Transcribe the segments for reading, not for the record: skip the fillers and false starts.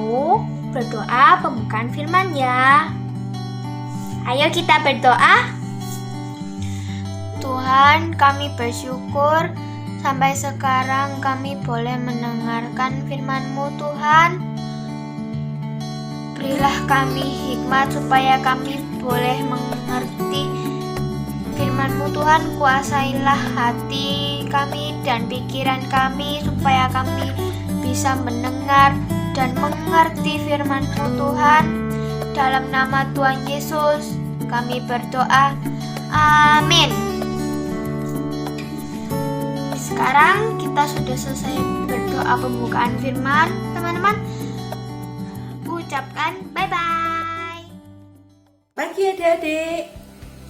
kamu berdoa pembukaan firman ya. Ayo kita berdoa. Tuhan, kami bersyukur sampai sekarang kami boleh mendengarkan firman-Mu Tuhan. Berilah kami hikmat supaya kami boleh mengerti firman-Mu Tuhan. Kuasailah hati kami dan pikiran kami supaya kami bisa mendengar dan mengerti firman-Mu Tuhan. Dalam nama Tuhan Yesus kami berdoa. Amin. Sekarang kita sudah selesai berdoa pembukaan firman, teman-teman. Ucapkan bye-bye. Pagi adik-adik.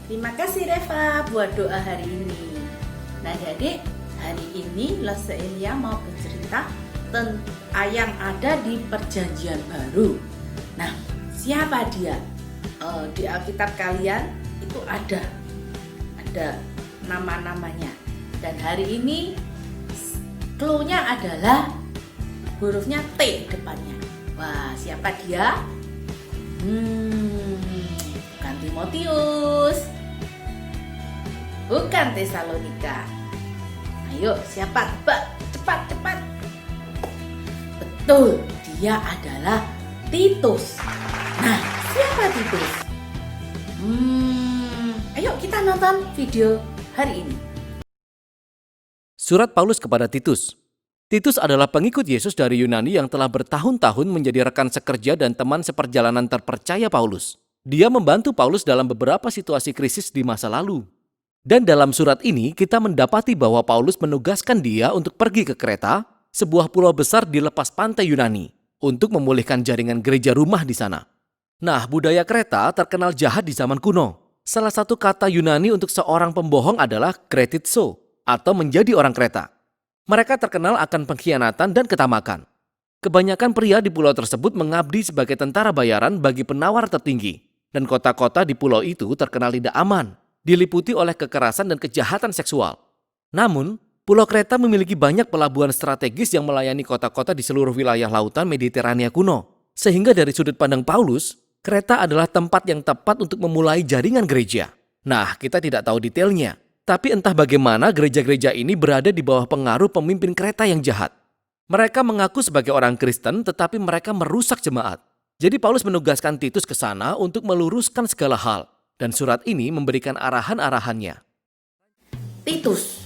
Terima kasih Reva buat doa hari ini. Nah adik-adik, hari ini Lase Elia mau bercerita tentang yang ada di Perjanjian Baru. Nah, siapa dia? Di Alkitab kalian itu ada nama-namanya. Dan hari ini clue-nya adalah hurufnya T depannya. Wah, siapa dia? Bukan Timotius, bukan Tesalonika. Ayo, siapa? Cepat. Betul, dia adalah Titus. Nah, siapa Titus? Ayo kita nonton video hari ini. Surat Paulus kepada Titus. Titus adalah pengikut Yesus dari Yunani yang telah bertahun-tahun menjadi rekan sekerja dan teman seperjalanan terpercaya Paulus. Dia membantu Paulus dalam beberapa situasi krisis di masa lalu. Dan dalam surat ini kita mendapati bahwa Paulus menugaskan dia untuk pergi ke Kreta, sebuah pulau besar di lepas pantai Yunani, untuk memulihkan jaringan gereja rumah di sana. Nah, budaya Kreta terkenal jahat di zaman kuno. Salah satu kata Yunani untuk seorang pembohong adalah kretitso, atau menjadi orang Kreta. Mereka terkenal akan pengkhianatan dan ketamakan. Kebanyakan pria di pulau tersebut mengabdi sebagai tentara bayaran bagi penawar tertinggi, dan kota-kota di pulau itu terkenal tidak aman, diliputi oleh kekerasan dan kejahatan seksual. Namun, Pulau Kreta memiliki banyak pelabuhan strategis yang melayani kota-kota di seluruh wilayah lautan Mediterania kuno, sehingga dari sudut pandang Paulus, Kreta adalah tempat yang tepat untuk memulai jaringan gereja. Nah, kita tidak tahu detailnya. Tapi entah bagaimana gereja-gereja ini berada di bawah pengaruh pemimpin Kreta yang jahat. Mereka mengaku sebagai orang Kristen tetapi mereka merusak jemaat. Jadi Paulus menugaskan Titus ke sana untuk meluruskan segala hal. Dan surat ini memberikan arahan-arahannya. Titus.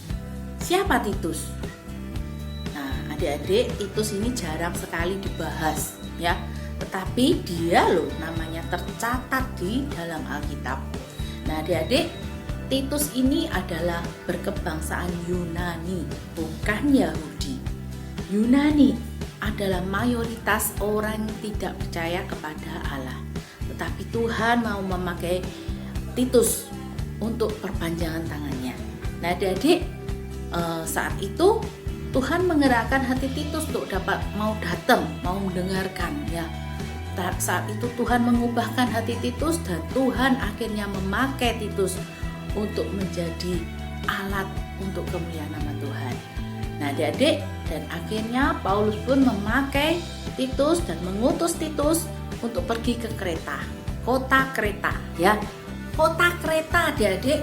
Siapa Titus? Nah adik-adik, Titus ini jarang sekali dibahas ya. Tetapi dia namanya tercatat di dalam Alkitab. Nah adik-adik, Titus ini adalah berkebangsaan Yunani, bukan Yahudi. Yunani adalah mayoritas orang yang tidak percaya kepada Allah. Tetapi Tuhan mau memakai Titus untuk perpanjangan tangannya. Nah adik-adik, saat itu Tuhan menggerakkan hati Titus untuk mau datang, mau mendengarkan ya. Saat itu Tuhan mengubahkan hati Titus dan Tuhan akhirnya memakai Titus untuk menjadi alat untuk kemuliaan nama Tuhan. Nah adik-adik, dan akhirnya Paulus pun memakai Titus dan mengutus Titus untuk pergi ke Kreta, kota Kreta ya. Kota Kreta adik-adik,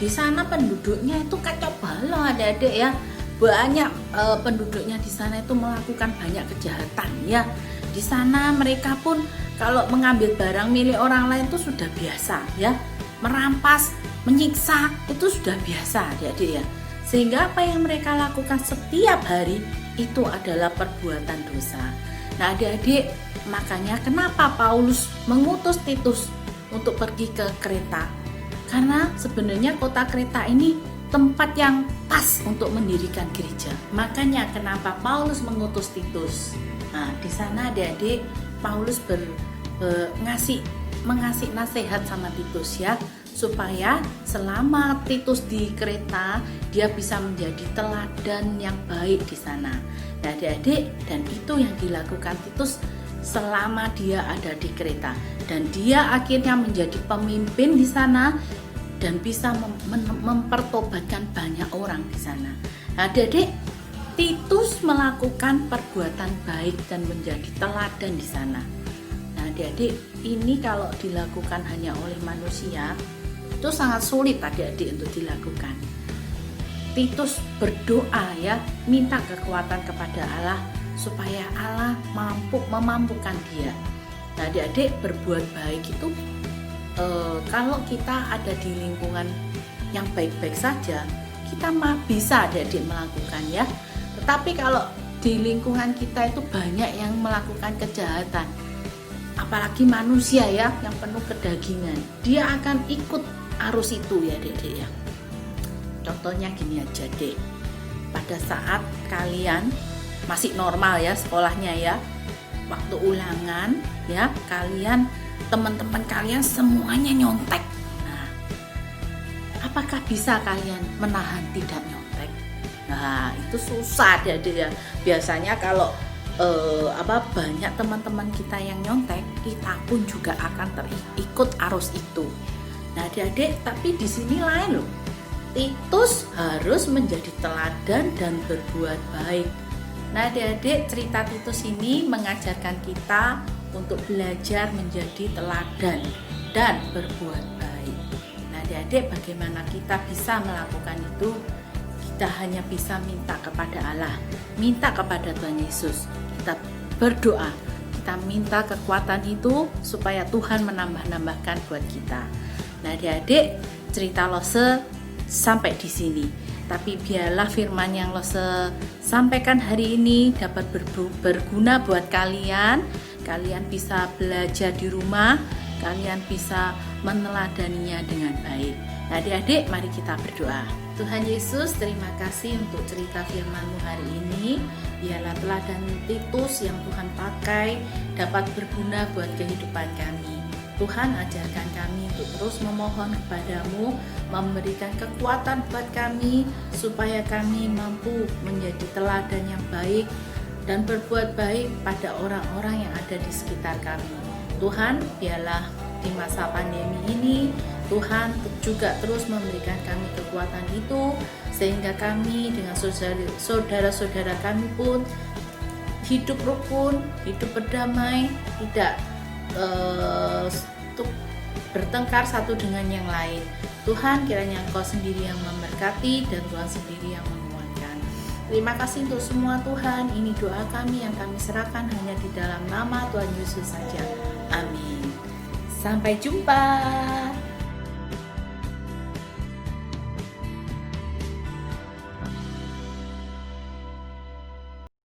di sana penduduknya itu kacau balau adik-adik ya. Banyak penduduknya di sana itu melakukan banyak kejahatan ya. Di sana mereka pun kalau mengambil barang milik orang lain itu sudah biasa ya. Merampas, menyiksa itu sudah biasa adik-adik ya. Sehingga apa yang mereka lakukan setiap hari itu adalah perbuatan dosa. Nah adik-adik, makanya kenapa Paulus mengutus Titus untuk pergi ke Kreta? Karena sebenarnya kota Kreta ini tempat yang pas untuk mendirikan gereja. Makanya kenapa Paulus mengutus Titus. Nah di sana adik-adik, Paulus mengasih nasihat sama Titus ya, supaya selama Titus di Kreta dia bisa menjadi teladan yang baik di sana. Nah adik-adik, dan itu yang dilakukan Titus selama dia ada di Kreta, dan dia akhirnya menjadi pemimpin di sana dan bisa mempertobatkan banyak orang di sana. Nah adik-adik, Titus melakukan perbuatan baik dan menjadi teladan di sana. Nah, adik-adik, ini kalau dilakukan hanya oleh manusia, itu sangat sulit adik-adik untuk dilakukan. Titus berdoa ya, minta kekuatan kepada Allah supaya Allah memampukan dia. Nah, adik-adik, berbuat baik itu kalau kita ada di lingkungan yang baik-baik saja, kita bisa adik-adik melakukan ya. Tetapi kalau di lingkungan kita itu banyak yang melakukan kejahatan, apalagi manusia ya yang penuh kedagingan, dia akan ikut arus itu ya adik-adik ya. Contohnya gini aja dek, pada saat kalian masih normal ya sekolahnya ya, waktu ulangan ya, kalian teman-teman kalian semuanya nyontek. Nah, apakah bisa kalian menahan tidak nyontek? Nah, itu susah adik-adik ya. Biasanya kalau banyak teman-teman kita yang nyontek, kita pun juga akan ikut arus itu. Nah, adik-adik, tapi di sini lain loh. Titus harus menjadi teladan dan berbuat baik. Nah, adik-adik, cerita Titus ini mengajarkan kita untuk belajar menjadi teladan dan berbuat baik. Nah, adik-adik, bagaimana kita bisa melakukan itu? Kita hanya bisa minta kepada Allah, minta kepada Tuhan Yesus. Kita berdoa, kita minta kekuatan itu supaya Tuhan menambah-nambahkan buat kita. Nah, adik-adik, cerita Lose sampai di sini. Tapi biarlah firman yang Lose sampaikan hari ini dapat berguna buat kalian. Kalian bisa belajar di rumah, kalian bisa meneladaninya dengan baik. Nah, adik-adik, mari kita berdoa. Tuhan Yesus, terima kasih untuk cerita firman-Mu hari ini. Biarlah teladan Titus yang Tuhan pakai dapat berguna buat kehidupan kami. Tuhan, ajarkan kami untuk terus memohon kepadamu, memberikan kekuatan buat kami, supaya kami mampu menjadi teladan yang baik dan berbuat baik pada orang-orang yang ada di sekitar kami. Tuhan, biarlah di masa pandemi ini, Tuhan juga terus memberikan kami kekuatan itu, sehingga kami dengan saudara-saudara kami pun hidup rukun, hidup berdamai, tidak untuk bertengkar satu dengan yang lain. Tuhan, kiranya Engkau sendiri yang memberkati dan Tuhan sendiri yang menguatkan. Terima kasih untuk semua Tuhan. Ini doa kami yang kami serahkan hanya di dalam nama Tuhan Yesus saja. Amin. Sampai jumpa.